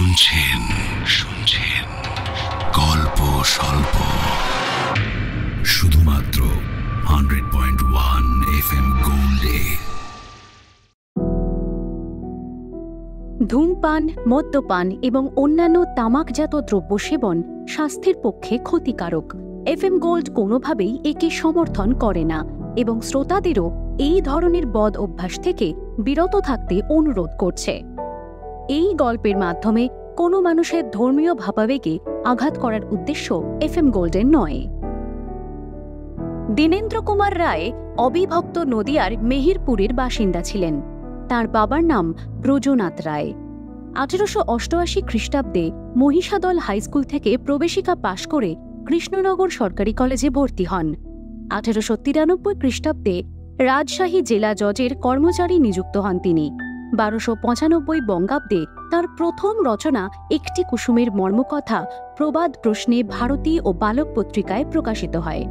শুনছেন শুনছেন গল্প স্বল্প, শুধুমাত্র 100.1 FM গোল্ডে। ধূমপান, মদ্যপান এবং অন্যান্য তামাকজাত দ্রব্য সেবন স্বাস্থ্যের পক্ষে ক্ষতিকারক। FM গোল্ড কোনোভাবেই একে সমর্থন করে না এবং শ্রোতাদেরও এই ধরনের বদ অভ্যাস থেকে বিরত থাকতে অনুরোধ করছে। এই গল্পের মাধ্যমে কোনো মানুষের ধর্মীয় ভাবাবেগে আঘাত করার উদ্দেশ্য FM গোল্ডের নয়। দীনেন্দ্র কুমার রায় অবিভক্ত নদিয়ার মেহেরপুরের বাসিন্দা ছিলেন। তার বাবার নাম ব্রজনাথ রায়। 1888 খ্রিস্টাব্দে মহিষাদল হাইস্কুল থেকে প্রবেশিকা পাশ করে কৃষ্ণনগর সরকারি কলেজে ভর্তি হন। 1893 খ্রিস্টাব্দে রাজশাহী জেলা জজের কর্মচারী নিযুক্ত হন তিনি। 1295 বঙ্গাব্দে তাঁর প্রথম রচনা একটি কুসুমের মর্মকথা প্রবাদ প্রশ্নে ভারতী ও বালক পত্রিকায় প্রকাশিত হয়।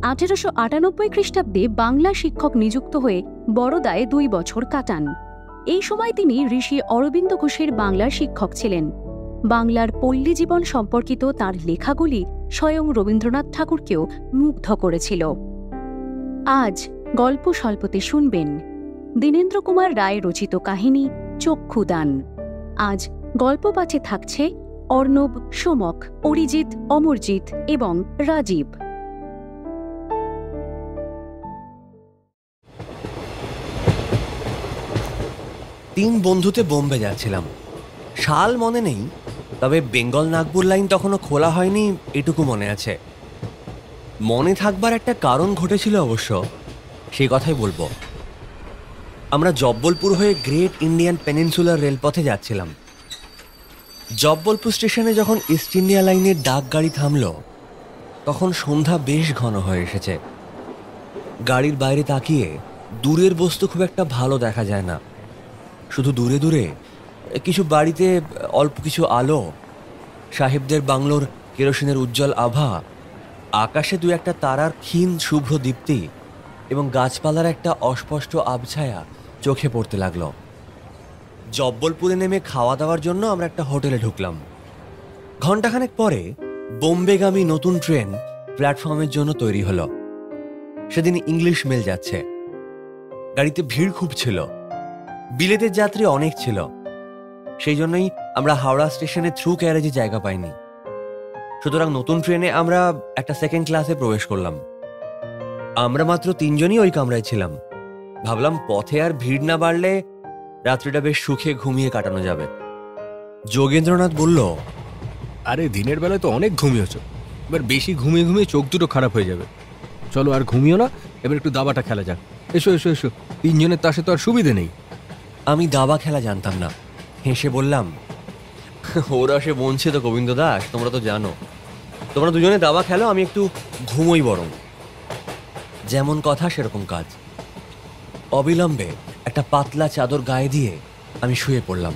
1898 খ্রিস্টাব্দে বাংলা শিক্ষক নিযুক্ত হয়ে বরোদায় 2 বছর কাটান। এই সময় তিনি ঋষি অরবিন্দ ঘোষের বাংলার শিক্ষক ছিলেন। বাংলার পল্লী জীবন সম্পর্কিত তাঁর লেখাগুলি স্বয়ং রবীন্দ্রনাথ ঠাকুরকেও মুগ্ধ করেছিল। আজ গল্প স্বল্পতে শুনবেন দীনেন্দ্র কুমার রায় রচিত কাহিনী চক্ষুদান। আজ গল্প পাঠে থাকছে অর্ণব, সোমক, অরিজিৎ, অমরজিৎ এবং রাজীব। তিন বন্ধুতে বোম্বে যাচ্ছিলাম। সাল মনে নেই, তবে বেঙ্গল নাগপুর লাইন তখনও খোলা হয়নি এটুকু মনে আছে। মনে থাকবার একটা কারণ ঘটেছিল অবশ্য, সেই কথাই বলবো। আমরা জব্বলপুর হয়ে গ্রেট ইন্ডিয়ান পেনিনসুলার রেলপথে যাচ্ছিলাম। জব্বলপুর স্টেশনে যখন ইস্ট ইন্ডিয়া লাইনের ডাক গাড়ি থামল, তখন সন্ধ্যা বেশ ঘন হয়ে এসেছে। গাড়ির বাইরে তাকিয়ে দূরের বস্তু খুব একটা ভালো দেখা যায় না। শুধু দূরে দূরে কিছু বাড়িতে অল্প কিছু আলো, সাহেবদের বাংলোর কেরোসিনের উজ্জ্বল আভা, আকাশে 2-1 তারার ক্ষীণ শুভ্র দীপ্তি এবং গাছপালার একটা অস্পষ্ট আবছায়া চোখে পড়তে লাগলো। জব্বলপুরে নেমে খাওয়া দাওয়ার জন্য আমরা একটা হোটেলে ঢুকলাম। ঘণ্টাখানেক পরে বোম্বেগামী নতুন ট্রেন প্ল্যাটফর্মের জন্য তৈরি হলো। সেদিন ইংলিশ মেল যাচ্ছে। গাড়িতে ভিড় খুব ছিল, বিলেতের যাত্রী অনেক ছিল। সেই জন্যই আমরা হাওড়া স্টেশনে থ্রু ক্যারেজে জায়গা পাইনি। সুতরাং নতুন ট্রেনে আমরা একটা সেকেন্ড ক্লাসে প্রবেশ করলাম। আমরা মাত্র 3 জনই ওই কামরায় ছিলাম। ভাবলাম পথে আর ভিড় না বাড়লে রাত্রিটা বেশ সুখে ঘুমিয়ে কাটানো যাবে। যোগেন্দ্রনাথ বলল, আরে দিনের বেলায় তো অনেক ঘুমিয়েছ, এবার বেশি ঘুমিয়ে ঘুমিয়ে চোখ দুটো খারাপ হয়ে যাবে। চলো আর ঘুমিও না, এবার একটু দাবাটা খেলা যাক। এসো এসো এসো, 3 জনের তাসে তো আর সুবিধে নেই। আমি দাবা খেলা জানতাম না। হেসে বললাম, ওরা সে বলছে তো গোবিন্দ দাস, তোমরা তো জানো, তোমরা দুজনে দাবা খেলো, আমি একটু ঘুমোই বরং। যেমন কথা সেরকম কাজ। অবিলম্বে একটা পাতলা চাদর গায়ে দিয়ে আমি শুয়ে পড়লাম।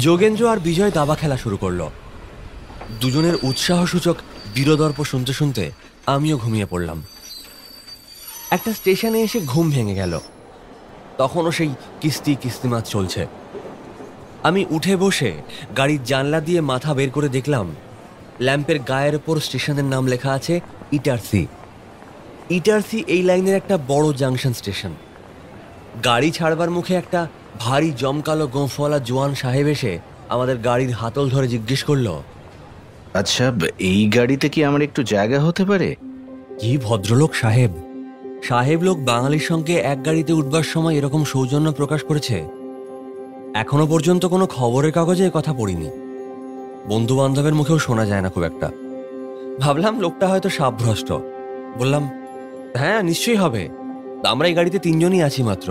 যোগেন্দ্র আর বিজয় দাবা খেলা শুরু করলো। দুজনের উৎসাহসূচক বীরদর্প শুনতে শুনতে আমিও ঘুমিয়ে পড়লাম। একটা স্টেশনে এসে ঘুম ভেঙে গেল। তখনও সেই কিস্তিমাত চলছে। আমি উঠে বসে গাড়ির জানলা দিয়ে মাথা বের করে দেখলাম ল্যাম্পের গায়ের ওপর স্টেশনের নাম লেখা আছে ইটারসি। ইটারসি এই লাইনের একটা বড় জাংশন স্টেশন। গাড়ি ছাড়বার মুখে একটা ভারী জমকালো গোঁফওয়ালা জোয়ান সাহেব এসে আমাদের গাড়ির হাতল ধরে জিজ্ঞেস করলো, আচ্ছা, এই গাড়িতে কি আমার একটু জায়গা হতে পারে? কি ভদ্রলোক সাহেব! সাহেব লোক বাঙালির সঙ্গে এক গাড়িতে উঠবার সময় এরকম সৌজন্য প্রকাশ করেছে এখনো পর্যন্ত কোনো খবরের কাগজে কথা পড়িনি। বন্ধু বান্ধবের মুখেও শোনা যায় না খুব একটা। ভাবলাম লোকটা হয়তো সাবভ্রষ্ট। বললাম, হ্যাঁ নিশ্চয়ই হবে, আমরা এই গাড়িতে 3 জনই আছি মাত্র।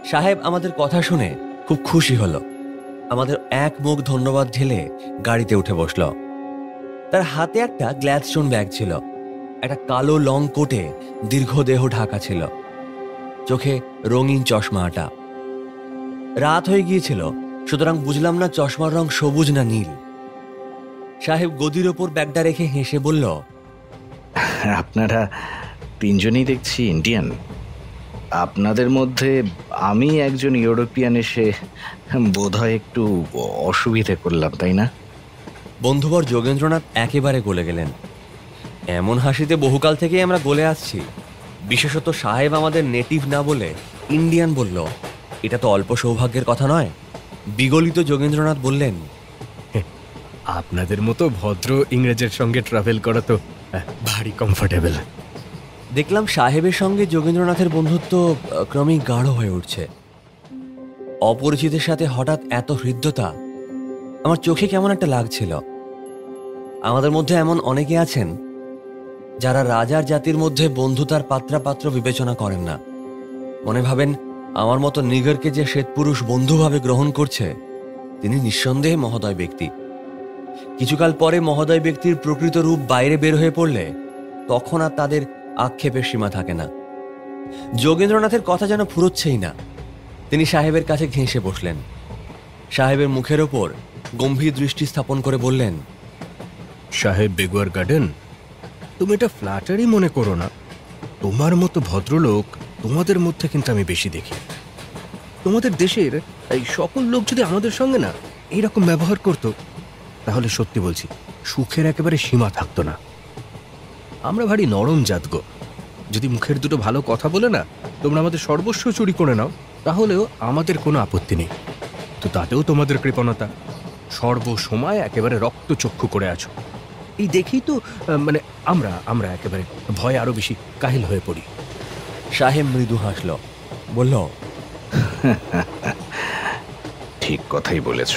সাহেব আমাদের কথা শুনে খুব খুশি হলো। আমাদের এক মুখ ধন্যবাদ ঢেলে গাড়িতে উঠে বসল। তার হাতে একটা গ্ল্যাডস্টোন ব্যাগ ছিল। একটা কালো লং কোটে দীর্ঘ দেহ ঢাকা ছিল, চোখে রঙিন চশমা আটা। রাত হয়ে গিয়েছিল, সুতরাং বুঝলাম না চশমার রং সবুজ না নীল। সাহেব গদির ওপর ব্যাগটা রেখে হেসে বলল, আপনারা 3 জনই দেখছি ইন্ডিয়ান। আপনাদের মধ্যে আমি একজন ইউরোপিয়ান এসে বোধহয় একটু অসুবিধে করলাম, তাই না? বন্ধুবর যোগেন্দ্রনাথ একেবারে গলে গেলেন। এমন হাসিতে বহুকাল থেকেই আমরা গলে আসছি। বিশেষত সাহেব আমাদের নেটিভ না বলে ইন্ডিয়ান বলল, এটা তো অল্প সৌভাগ্যের কথা নয়। বিগলিত যোগেন্দ্রনাথ বললেন, আপনাদের মতো ভদ্র ইংরেজের সঙ্গে ট্রাভেল করা তো ভারী কমফোর্টেবল। দেখলাম সাহেবের সঙ্গে যোগেন্দ্রনাথের বন্ধুত্ব ক্রমেই গাঢ় হয়ে উঠছে। অপরিচিতের সাথে হঠাৎ এত হৃদ্যতা আমার চোখে কেমন একটা লাগছিল। আমাদের মধ্যে এমন অনেকে আছেন যারা রাজার জাতির মধ্যে বন্ধুতার পাত্রাপাত্র বিবেচনা করেন না। মনে ভাবেন আমার মতো নিগরকে যে শ্বেতপুরুষ বন্ধুভাবে গ্রহণ করছে তিনি নিঃসন্দেহে মহোদয় ব্যক্তি। কিছুকাল পরে মহোদয় ব্যক্তির প্রকৃত রূপ বাইরে বের হয়ে পড়লে তখন আর তাদের আক্ষেপের সীমা থাকে না। যোগেন্দ্রনাথের কথা যেন ফুরোচ্ছেই না। তিনি সাহেবের কাছে ঘেঁষে বসলেন। সাহেবের মুখের ওপর গম্ভীর দৃষ্টি স্থাপন করে বললেন, সাহেব বেগুয়ার গার্ডেন, তুমি এটা ফ্ল্যাটারি মনে করো না। তোমার মতো ভদ্রলোক তোমাদের মধ্যে কিন্তু আমি বেশি দেখি। তোমাদের দেশের এই সকল লোক যদি আমাদের সঙ্গে না এইরকম ব্যবহার করতো তাহলে সত্যি বলছি সুখের একেবারে সীমা থাকতো না। আমরা ভারী নরম জাত গো। যদি মুখের দুটো ভালো কথা বলে না তোমরা আমাদের সর্বস্ব চুরি করে নাও তাহলেও আমাদের কোনো আপত্তি নেই। তো তাতেও তোমাদের কৃপণতা, সর্বসময় একেবারে রক্তচক্ষু করে আছো। এই দেখি তো মানে আমরা আমরা একেবারে ভয়ে আরো বেশি কাহিল হয়ে পড়ি। সাহেব মৃদু হাসল, বলল, ঠিক কথাই বলেছ।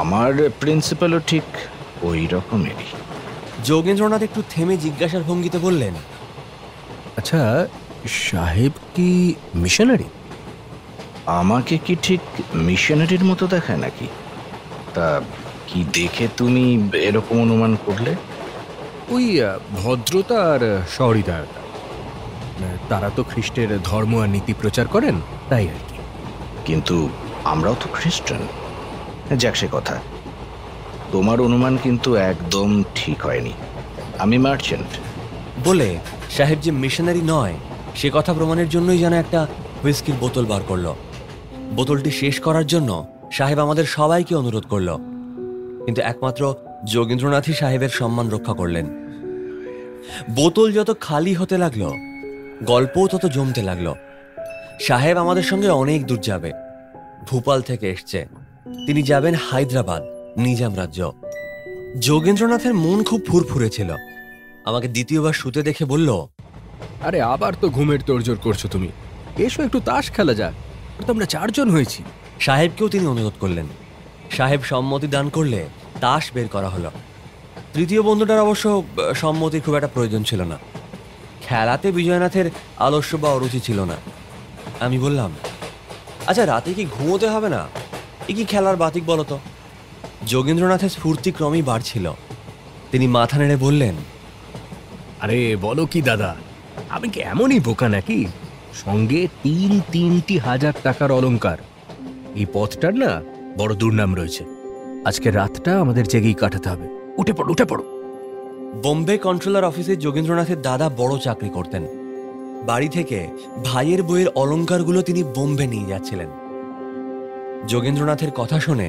আমার প্রিন্সিপালও ঠিক ওই রকমেরই। যোগেন্দ্রনাথ একটু থেমে জিজ্ঞাসার ভঙ্গিতে বললেন, আচ্ছা, সাহেব কি মিশনারি? আমাকে কি ঠিক মিশনারির মতো দেখায় নাকি? তা কি দেখে তুমি এরকম অনুমান করলে? ওই ভদ্রতা আর সহৃদয়তা। তারা তো খ্রিস্টের ধর্ম আর নীতি প্রচার করেন, তাই আর কি। কিন্তু আমরাও তো খ্রিস্টান। যাক সে কথা, তোমার অনুমান কিন্তু একদম ঠিক হয়নি। আমি মার্চেন্ট। বলে সাহেব যে মিশনারি নয় সে কথা প্রমাণের জন্যই যেন একটা হুইস্কির বোতল বার করল। বোতলটি শেষ করার জন্য সাহেব আমাদের সবাইকে অনুরোধ করল, কিন্তু একমাত্র যোগেন্দ্রনাথই সাহেবের সম্মান রক্ষা করলেন। বোতল যত খালি হতে লাগলো গল্পও তত জমতে লাগলো। সাহেব আমাদের সঙ্গে অনেক দূর যাবে। ভোপাল থেকে এসছে, তিনি যাবেন হায়দ্রাবাদ, নিজাম রাজ্য। যোগেন্দ্রনাথের মন খুব ফুরফুরে ছিল। আমাকে দ্বিতীয়বার শুতে দেখে বলল, আরে আবার তো ঘুমের তোড়জোড় করছো তুমি, এসো একটু তাস খেলা যাক। তো আমরা 4 জন হয়েছি। সাহেবকেও তিনি অনুরোধ করলেন। সাহেব সম্মতি দান করলে তাস বের করা হলো। তৃতীয় বন্ধুটার অবশ্য সম্মতির খুব একটা প্রয়োজন ছিল না। খেলাতে বিজয়নাথের আলস্য বা অরুচি ছিল না। আমি বললাম, আচ্ছা রাতে কি ঘুমোতে হবে না? এ কি খেলার বাতিক বলো তো? যোগেন্দ্রনাথের স্ফূর্তি ক্রমেই বাড়ছিল। তিনি মাথা নেড়ে বললেন, আরে বলো কি দাদা, আমি কি এমনই বোকা নাকি? সঙ্গে 3 হাজার টাকার অলংকার। এই পথটার না বড় দুর্নাম রয়েছে। আজকে রাতটা আমাদের জেগেই কাটাতে হবে। উঠে পড়ো, উঠে পড়ো। বোম্বে কন্ট্রোলার অফিসে যোগেন্দ্রনাথের দাদা বড় চাকরি করতেন। বাড়ি থেকে ভাইয়ের বইয়ের অলংকারগুলো তিনি বোম্বে নিয়ে যাচ্ছিলেন। যোগেন্দ্রনাথের কথা শুনে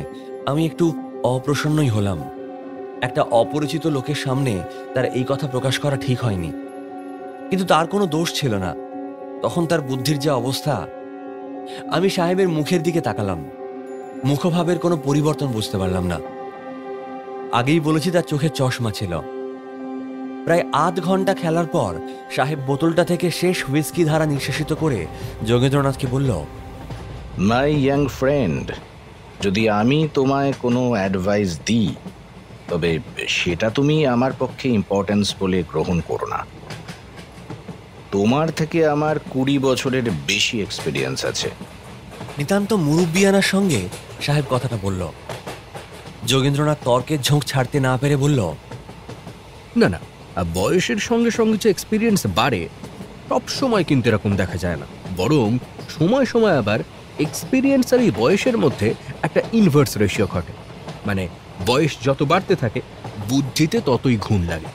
আমি একটু অপ্রসন্নই হলাম। একটা অপরিচিত লোকের সামনে তার এই কথা প্রকাশ করা ঠিক হয়নি, কিন্তু তার কোনো দোষ ছিল না। তখন তার বুদ্ধির যে অবস্থা। আমি সাহেবের মুখের দিকে তাকালাম। মুখভাবের কোনো পরিবর্তন বুঝতে পারলাম না। আগেই বলেছি তার চোখে চশমা ছিল। প্রায় আধ ঘন্টা খেলার পর সাহেব বোতলটা থেকে শেষ হুইস্কি ধারা নিঃশেষিত করে যোগেন্দ্রনাথকে বলল, মাই ইয়াং ফ্রেন্ড, যদি আমি তোমায় কোনো অ্যাডভাইস দিই তবে সেটা তুমি আমার পক্ষে ইম্পর্টেন্স বলে গ্রহণ করো না। তোমার থেকে আমার 20 বছরের বেশি এক্সপিরিয়েন্স আছে। নিতান্ত মুরব্বিয়ানার সঙ্গে সাহেব কথাটা বলল। যোগেন্দ্রনাথ তর্কের ঝোঁক ছাড়তে না পেরে বলল, না না, বয়সের সঙ্গে সঙ্গে যে এক্সপিরিয়েন্স বাড়ে সব সময় কিন্তু এরকম দেখা যায় না। বরং সময় সময় আবার এক্সপিরিয়েন্স আর এই বয়সের মধ্যে একটা ইনভার্স রেশিও ঘটে। মানে বয়স যত বাড়তে থাকে বুদ্ধিতে ততই ঘুণ লাগে।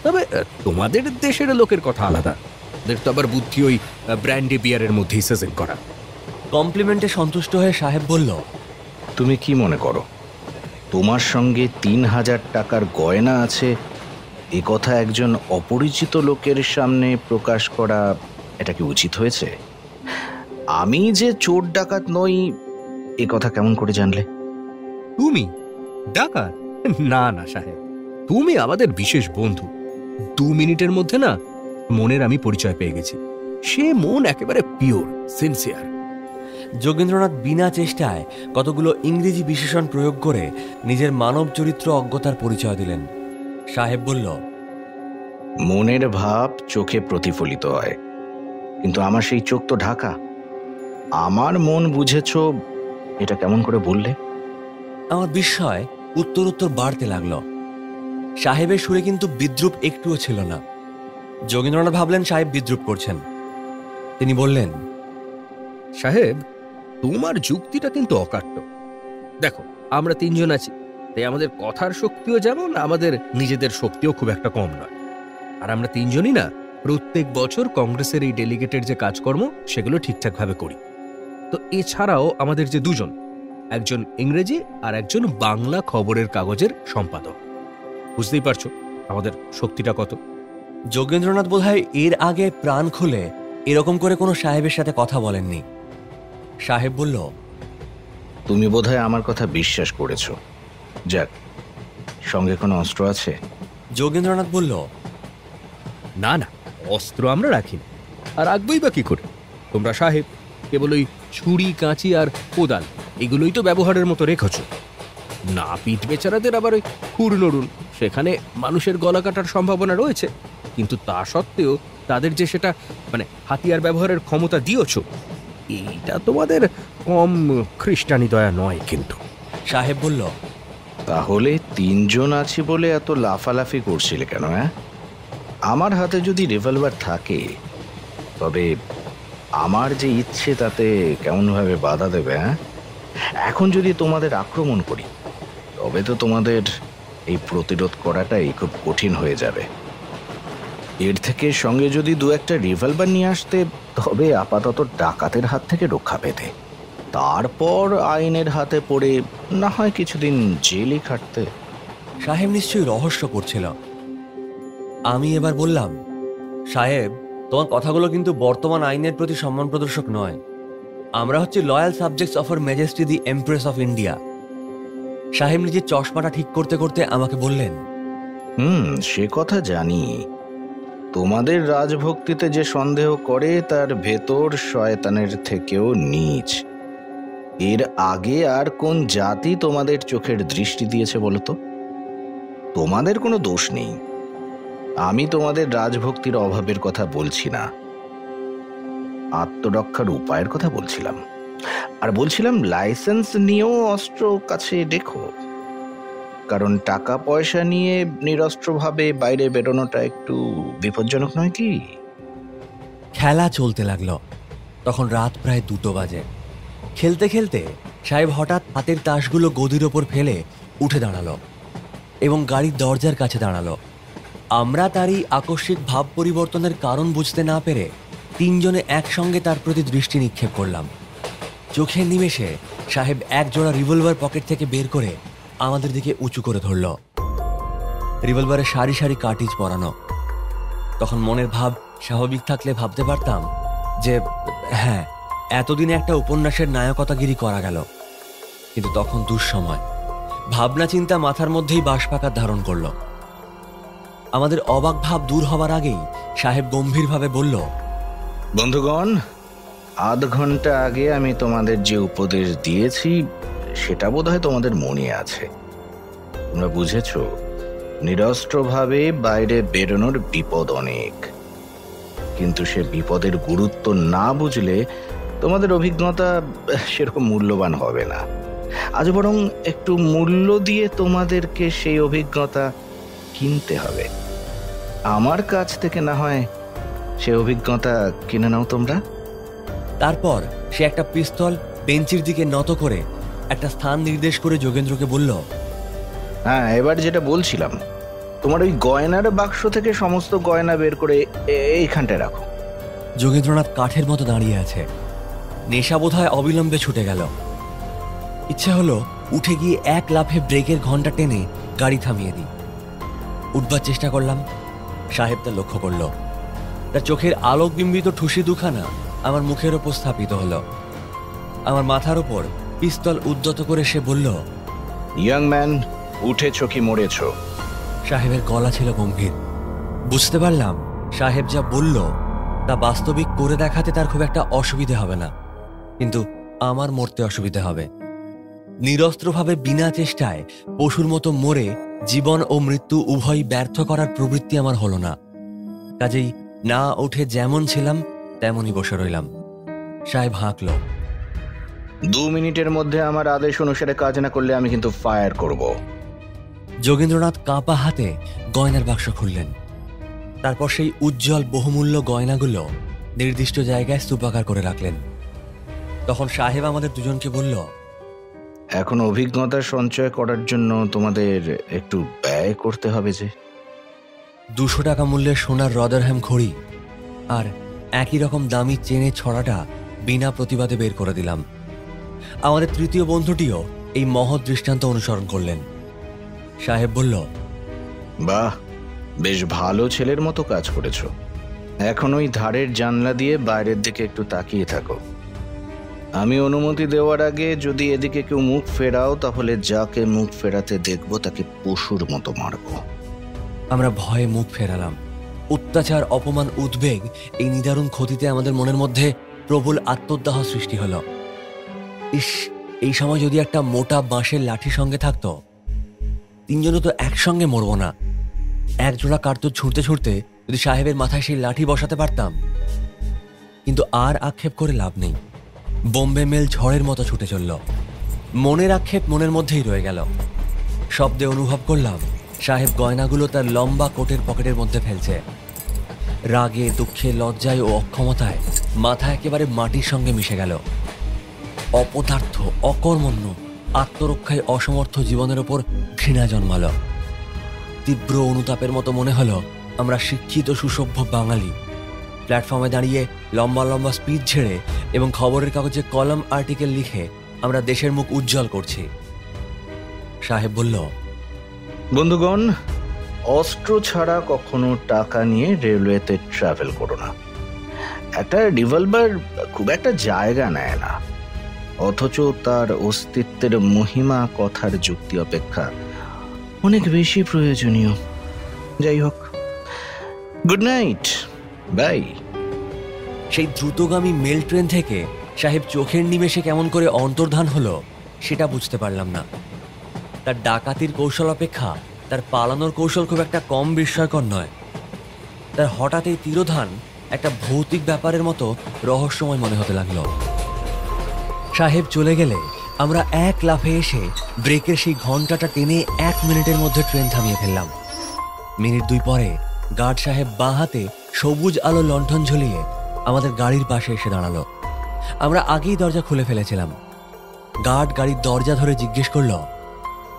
তবে তোমাদের দেশের লোকের কথা আলাদা। ওদের তো আবার বুদ্ধি ওই ব্র্যান্ডি বিয়ারের মধ্যেই সেজেন করা। কমপ্লিমেন্টে সন্তুষ্ট হয়ে সাহেব বলল, তুমি কি মনে করো তোমার সঙ্গে ৩,০০০ টাকার গয়না আছে এ কথা একজন অপরিচিত লোকের সামনে প্রকাশ করা এটা কি উচিত হয়েছে? আমি যে চোর ডাকাত নই এ কথা কেমন করে জানলে? তুমি ডাকাত? না না সাহেব, তুমি আমাদের বিশেষ বন্ধু। 2 মিনিটের মধ্যে না মনের আমি পরিচয় পেয়ে গেছি। সে মন একেবারে পিওর, সিনসিয়ার। যোগেন্দ্রনাথ বিনা চেষ্টায় কতগুলো ইংরেজি বিশেষণ প্রয়োগ করে নিজের মানব চরিত্র অজ্ঞতার পরিচয় দিলেন। সাহেব বলল, মনের ভাব চোখে প্রতিফলিত হয়, কিন্তু আমার সেই চোখ তো ঢাকা। আমার মন বুঝেছ এটা কেমন করে বললে? আমার বিস্ময় উত্তর উত্তর বাড়তে লাগলো। সাহেবের সুরে কিন্তু বিদ্রুপ একটুও ছিল না। যোগেন্দ্রনাথ ভাবলেন সাহেব বিদ্রুপ করছেন। তিনি বললেন, সাহেব, তোমার যুক্তিটা কিন্তু অকাট্য। দেখো, আমরা 3 জন আছি, তাই আমাদের কথার শক্তিও যেমন, আমাদের নিজেদের শক্তিও খুব একটা কম নয়। আর আমরা 3 জনই না প্রত্যেক বছর কংগ্রেসের এই ডেলিগেটের যে কাজকর্ম সেগুলো ঠিকঠাকভাবে করি। তো এছাড়াও আমাদের যে 2 জন, একজন ইংরেজি আর একজন বাংলা খবরের কাগজের সম্পাদক। বুঝতেই পারছো আমাদের শক্তিটা কত। যোগেন্দ্রনাথ বোধহয় এর আগে প্রাণ খুলে এরকম করে কোনো সাহেবের সাথে কথা বলেননি। সাহেব বলল, তুমি বোধহয় আমার কথা বিশ্বাস করেছ। যাক, সঙ্গে কোনো অস্ত্র আছে? যোগেন্দ্রনাথ বলল, না না, অস্ত্র আমরা রাখিনি, আর রাখবই বা কি করে? তোমরা সাহেব কেবল ওই ছুরি, কাঁচি আর কোদাল এগুলোই তো ব্যবহারের মতো রেখেছ। না পিঠ বেচারাদের আবার ওই খুর নড়ুন, সেখানে মানুষের গলা কাটার সম্ভাবনা রয়েছে, কিন্তু তা সত্ত্বেও তাদের যে সেটা হাতিয়ার ব্যবহারের ক্ষমতা দিয়েছ, এইটা তোমাদের কম খ্রিস্টানি দয়া নয় কিন্তু। সাহেব বলল, তাহলে 3 জন আছি বলে এত লাফালাফি করছিলে কেন? আমার হাতে যদি রিভলভার থাকে তবে আমার যে ইচ্ছে তাতে কেমনভাবে বাধা দেবে? এখন যদি তোমাদের আক্রমণ করি তবে তো তোমাদের এই প্রতিরোধ করাটাই খুব কঠিন হয়ে যাবে। এর থেকে সঙ্গে যদি 2-1টা রিভলভার নিয়ে আসতে, তবে আপাতত ডাকাতের হাত থেকে রক্ষা পেতে। তারপর আইনের হাতে পড়ে না হয় কিছুদিন জেলে খাটতে। সাহেব নিশ্চয়ই রহস্য করছিল। আমি এবার বললাম, সাহেব, তোমার কথাগুলো কিন্তু বর্তমান আইনের প্রতি সম্মান প্রদর্শক নয়। আমরা হচ্ছে loyal subjects of her majesty the empress of India. সাহেব নিজের চশমাটা ঠিক করতে করতে আমাকে বললেন, সে কথা জানি। তোমাদের রাজভক্তিতে যে সন্দেহ করে তার ভেতর শয়তানের থেকেও নীচ। এর আগে আর কোন জাতি তোমাদের চোখের দৃষ্টি দিয়েছে বলো তো? তোমাদের কোনো দোষ নেই। আমি তোমাদের রাজভক্তির অভাবের কথা বলছি না, আত্মরক্ষার উপায়ের কথা বলছিলাম। আর বলছিলাম, লাইসেন্স নিয়েও অস্ত্র কাছে দেখো, কারণ টাকা পয়সা নিয়ে নিরস্ত্রভাবে বাইরে বেরোনোটা একটু বিপজ্জনক নয় কি? খেলা চলতে লাগলো। তখন রাত প্রায় 2টো বাজে। খেলতে খেলতে সাহেব হঠাৎ হাতের তাসগুলো গদির ওপর ফেলে উঠে দাঁড়ালো এবং গাড়ির দরজার কাছে দাঁড়ালো। আমরা তারই আকস্মিক ভাব পরিবর্তনের কারণ বুঝতে না পেরে 3 জনে একসঙ্গে তার প্রতি দৃষ্টি নিক্ষেপ করলাম। চোখের নিমেষে সাহেব এক জোড়া রিভলভার পকেট থেকে বের করে আমাদের দিকে উঁচু করে ধরল। রিভলভারে সারি সারি কার্টিজ পরানো। তখন মনের ভাব স্বাভাবিক থাকলে ভাবতে পারতাম যে হ্যাঁ, এতদিনে একটা উপন্যাসের নায়কতাগিরি করা গেল। কিন্তু তখন দুঃসময়। ভাবনা চিন্তা মাথার মধ্যেই বাঁশপাকার ধারণ করল। আমাদের অবাক ভাব দূর হবার আগেই সাহেব গম্ভীরভাবে বলল, বন্ধুগণ, আধ ঘন্টা আগে আমি তোমাদের যে উপদেশ দিয়েছি সেটা বোধহয় তোমাদের মনে আছে। তোমরা বুঝেছ নিরস্ত্রভাবে বাইরে বেরোনোর বিপদ অনেক, কিন্তু সে বিপদের গুরুত্ব না বুঝলে তোমাদের অভিজ্ঞতা সেরকম মূল্যবান হবে না। আজ বরং একটু মূল্য দিয়ে তোমাদেরকে সেই অভিজ্ঞতা কিনতে হবে। আমার কাছ থেকে না হয় সে অভিজ্ঞতা কিনে নাও তোমরা। তারপর সে একটা পিস্তল বেঞ্চির দিকে নত করে একটা স্থান নির্দেশ করে যোগেন্দ্রকে বলল, হ্যাঁ, এবার যেটা বলছিলাম, তোমার ওই গয়নার বাক্স থেকে সমস্ত গয়না বের করে এইখানটায় রাখো। যোগেন্দ্রনাথ কাঠের মতো দাঁড়িয়ে আছে। নেশা বোধহয় অবিলম্বে ছুটে গেল। ইচ্ছে হলো উঠে গিয়ে এক লাফে ব্রেকের ঘন্টা টেনে গাড়ি থামিয়ে দিই। উঠবার চেষ্টা করলাম, সাহেব তা লক্ষ্য করল। তার চোখের আলোকবিম্বিত ঠুসি দুখানা আমার মুখের ওপর স্থাপিত হলো। আমার মাথার ওপর পিস্তল উদ্যত করে সে বলল, ইয়াং ম্যান, উঠেছ কি মরেছ? সাহেবের গলা ছিল গম্ভীর। বুঝতে পারলাম সাহেব যা বলল তা বাস্তবিক করে দেখাতে তার খুব একটা অসুবিধে হবে না, কিন্তু আমার মরতে অসুবিধে হবে। নিরস্ত্রভাবে বিনা চেষ্টায় পশুর মতো মরে জীবন ও মৃত্যু উভয় ব্যর্থ করার প্রবৃত্তি আমার হলো না। কাজেই না উঠে যেমন ছিলাম তেমনই বসে রইলাম। সাহেব হাঁকল। 2 মিনিটের মধ্যে আমার আদেশ অনুসারে কাজ না করলে আমি কিন্তু ফায়ার করব। যোগেন্দ্রনাথ কাঁপা হাতে গয়নার বাক্স খুললেন। তারপর সেই উজ্জ্বল বহুমূল্য গয়নাগুলো নির্দিষ্ট জায়গায় স্তূপাকার করে রাখলেন। তখন সাহেব আমাদের দুজনকে বলল, এখন অভিজ্ঞতা সঞ্চয় করার জন্য তোমাদের একটু ব্যয় করতে হবে যে। 200 টাকা মূল্যের সোনার রদারহ্যাম ঘড়ি আর একই রকম দামি চেনে ছড়াটা বিনা প্রতিবাদে বের করে দিলাম। আমাদের তৃতীয় বন্ধুটিও এই মহৎ দৃষ্টান্ত অনুসরণ করলেন। সাহেব বলল, বাহ, বেশ ভালো ছেলের মতো কাজ করেছো। এখন ওই ধারের জানলা দিয়ে বাইরের দিকে একটু তাকিয়ে থাকো। আমি অনুমতি দেওয়ার আগে যদি এদিকে কেউ মুখ ফেরাও, তাহলে যাকে মুখ ফেরাতে দেখবো তাকে পশুর মতো মারবো। আমরা ভয়ে মুখ ফেরালাম। অত্যাচার, অপমান, উদ্বেগ এই নিদারুণ ক্ষতিতে আমাদের মনের মধ্যে প্রবল আত্মদাহ সৃষ্টি হলো। ইস, এই সময় যদি একটা মোটা বাঁশের লাঠি সঙ্গে থাকতো, তিনজনও তো একসঙ্গে মরবো না। এক জোড়া কার্তুজ ছুঁড়তে ছুঁড়তে যদি সাহেবের মাথায় সেই লাঠি বসাতে পারতাম। কিন্তু আর আক্ষেপ করে লাভ নেই। বোম্বে মেল ঝড়ের মতো ছুটে চলল। মনের আক্ষেপ মনের মধ্যেই রয়ে গেল। শব্দে অনুভব করলাম সাহেব গয়নাগুলো তার লম্বা কোটের পকেটের মধ্যে ফেলছে। রাগে, দুঃখে, লজ্জায় ও অক্ষমতায় মাথা একেবারে মাটির সঙ্গে মিশে গেল। অপদার্থ, অকর্মণ্য, আত্মরক্ষায় অসমর্থ জীবনের ওপর ঘৃণা জন্মাল। তীব্র অনুতাপের মতো মনে হলো আমরা শিক্ষিত সুসভ্য বাঙালি প্ল্যাটফর্মে দাঁড়িয়ে লম্বা লম্বা স্পিচ ঝেড়ে এবং খবরের কাগজে কলম আর্টিকেল লিখে আমরা দেশের মুখ উজ্জ্বল করছি। সাহেব বলল, বন্ধুগণ, অস্ত্র ছাড়া কখনো টাকা নিয়ে রেলওয়েতে ট্রাভেল করো না। একটা রিভলভার খুব একটা জায়গা নেয় না, অথচ তার অস্তিত্বের মহিমা কথার যুক্তি অপেক্ষা অনেক বেশি প্রয়োজনীয়। যাই হোক, গুড নাইট, বাই। সেই দ্রুতগামী মেল ট্রেন থেকে সাহেব চোখের নিমেষে কেমন করে অন্তর্ধান হলো সেটা বুঝতে পারলাম না। তার ডাকাতির কৌশল অপেক্ষা তার পালানোর কৌশল খুব একটা কম বিস্ময়কর নয়। তার হঠাৎ এই তিরোধান একটা ভৌতিক ব্যাপারের মতো রহস্যময় মনে হতে লাগলো। সাহেব চলে গেলে আমরা এক লাফে এসে ব্রেকের সেই ঘন্টাটা টেনে 1 মিনিটের মধ্যে ট্রেন থামিয়ে ফেললাম। মিনিট 2 পরে গার্ড সাহেব বাঁ হাতে সবুজ আলো লণ্ঠন ঝুলিয়ে আমাদের গাড়ির পাশে এসে দাঁড়ালো। আমরা আগেই দরজা খুলে ফেলেছিলাম। গার্ড গাড়ির দরজা ধরে জিজ্ঞেস করলো,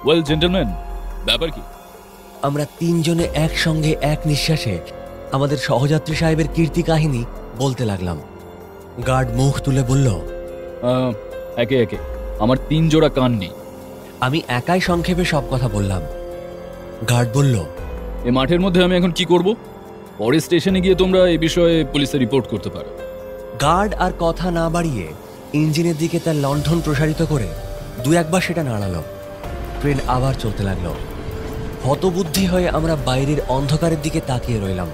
ওয়েল জেন্টলম্যান, ব্যাপার কি? আমরা তিনজনে একসঙ্গে এক নিঃশ্বাসে আমাদের সহযাত্রী সাহেবের কীর্তি কাহিনী বলতে লাগলাম। গার্ড মুখ তুলে বলল, একে একে আমার 3 জোড়া কান নেই। আমি একাই সংক্ষেপে সব কথা বললাম। গার্ড বলল, এ মাঠের মধ্যে আমি এখন কি করব? পরে স্টেশনে গিয়ে তোমরা এই বিষয়ে পুলিশে রিপোর্ট করতে পারো। গার্ড আর কথা না বাড়িয়ে ইঞ্জিনের দিকে তার লণ্ঠন প্রসারিত করে 2-1 বার সেটা নাড়ালো। ট্রেন আবার চলতে লাগলো। হতবুদ্ধি হয়ে আমরা বাইরের অন্ধকারের দিকে তাকিয়ে রইলাম।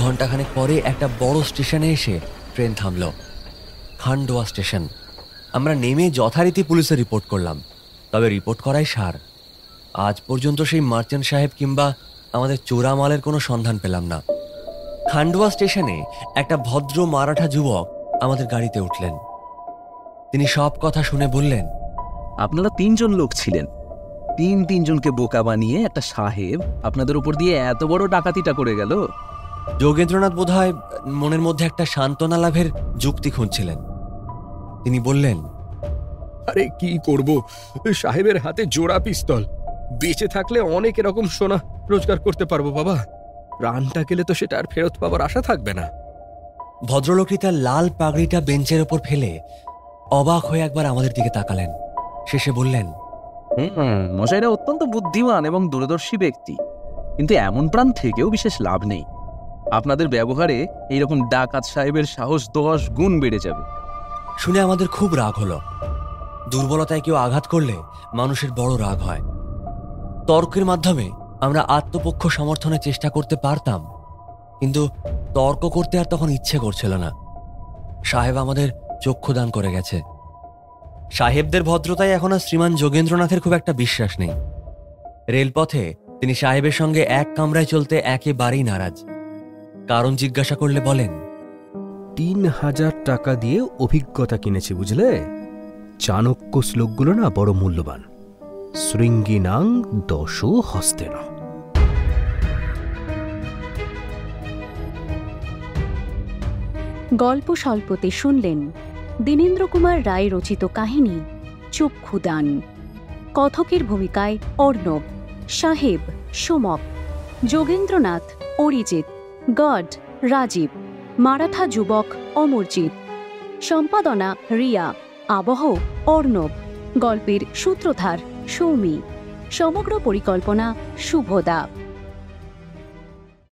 ঘণ্টাখানেক পরে একটা বড় স্টেশনে এসে ট্রেন থামল। খান্ডোয়া স্টেশন। আমরা নেমে যথারীতি পুলিশে রিপোর্ট করলাম। তবে রিপোর্ট করাই সার। আজ পর্যন্ত সেই মার্চেন্ট সাহেব কিংবা আমাদের চোরা মালের কোনো সন্ধান পেলাম না। খান্ডোয়া স্টেশনে একটা ভদ্র মারাঠা যুবক আমাদের গাড়িতে উঠলেন। তিনি সব কথা শুনে বললেন, আপনারা 3 জন লোক ছিলেন। 3জনকে বোকা বানিয়ে একটা সাহেব আপনাদের উপর দিয়ে এত বড় ডাকাতিটা করে গেল। যোগেন্দ্রনাথ বোধহয় মনের মধ্যে একটা সান্ত্বনা লাভের যুক্তি খুঁজছিলেন। তিনি বললেন, আরে কি করব, সাহেবের হাতে জোড়া পিস্তল। বেঁচে থাকলে অনেক এরকম সোনা রোজগার করতে পারবো বাবা। প্রাণটা গেলে তো সেটা আর ফেরত পাবার আশা থাকবে না। ভদ্রলোকটি তার লাল পাগড়িটা বেঞ্চের ওপর ফেলে অবাক হয়ে একবার আমাদের দিকে তাকালেন। শেষে বললেন, মশাইরা অত্যন্ত বুদ্ধিমান এবং দূরদর্শী ব্যক্তি, কিন্তু এমন প্রাণ থেকেও বিশেষ লাভ নেই। আপনাদের ব্যবহারে এইরকম ডাকাত সাহেবের সাহস 10 গুণ বেড়ে যাবে। শুনে আমাদের খুব রাগ হলো। দুর্বলতায় কেউ আঘাত করলে মানুষের বড় রাগ হয়। তর্কের মাধ্যমে আমরা আত্মপক্ষ সমর্থনের চেষ্টা করতে পারতাম, কিন্তু তর্ক করতে আর তখন ইচ্ছে করছিল না। সাহেব আমাদের চক্ষুদান করে গেছে। সাহেবদের ভদ্রতায় এখন আর শ্রীমান যোগেন্দ্রনাথের খুব একটা বিশ্বাস নেই। রেলপথে তিনি সাহেবের সঙ্গে এক কামরায় চলতে একেবারেই নারাজ। কারণ জিজ্ঞাসা করলে বলেন, 3000 টাকা দিয়ে অভিজ্ঞতা কিনেছি, বুঝলে? চাণক্য শ্লোকগুলো না বড় মূল্যবান। শৃঙ্গিনাং দশো হস্তেন। গল্প স্বল্পতে শুনলেন দীনেন্দ্র কুমার রায় রচিত কাহিনী চক্ষুদান। কথকের ভূমিকায় অর্ণব, সাহেব সোমক, যোগেন্দ্রনাথ অরিজিৎ, গড রাজীব, মারাঠা যুবক অমরজিৎ, সম্পাদনা রিয়া, আবহ অর্ণব, গল্পের সূত্রধার সৌমি, সমগ্র পরিকল্পনা শুভদা।